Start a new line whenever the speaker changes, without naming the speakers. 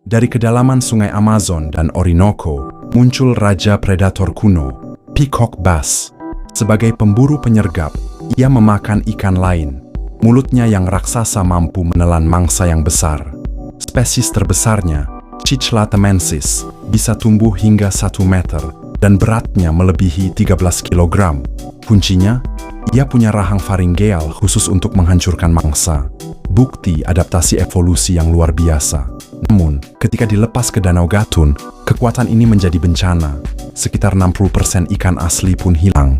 Dari kedalaman sungai Amazon dan Orinoco, muncul raja predator kuno, peacock bass. Sebagai pemburu penyergap, ia memakan ikan lain. Mulutnya yang raksasa mampu menelan mangsa yang besar. Spesies terbesarnya, Cichla temensis, bisa tumbuh hingga 1 meter dan beratnya melebihi 13 kg. Kuncinya, ia punya rahang faringeal khusus untuk menghancurkan mangsa. Bukti adaptasi evolusi yang luar biasa. Namun, ketika dilepas ke Danau Gatun, kekuatan ini menjadi bencana. Sekitar 60% ikan asli pun hilang.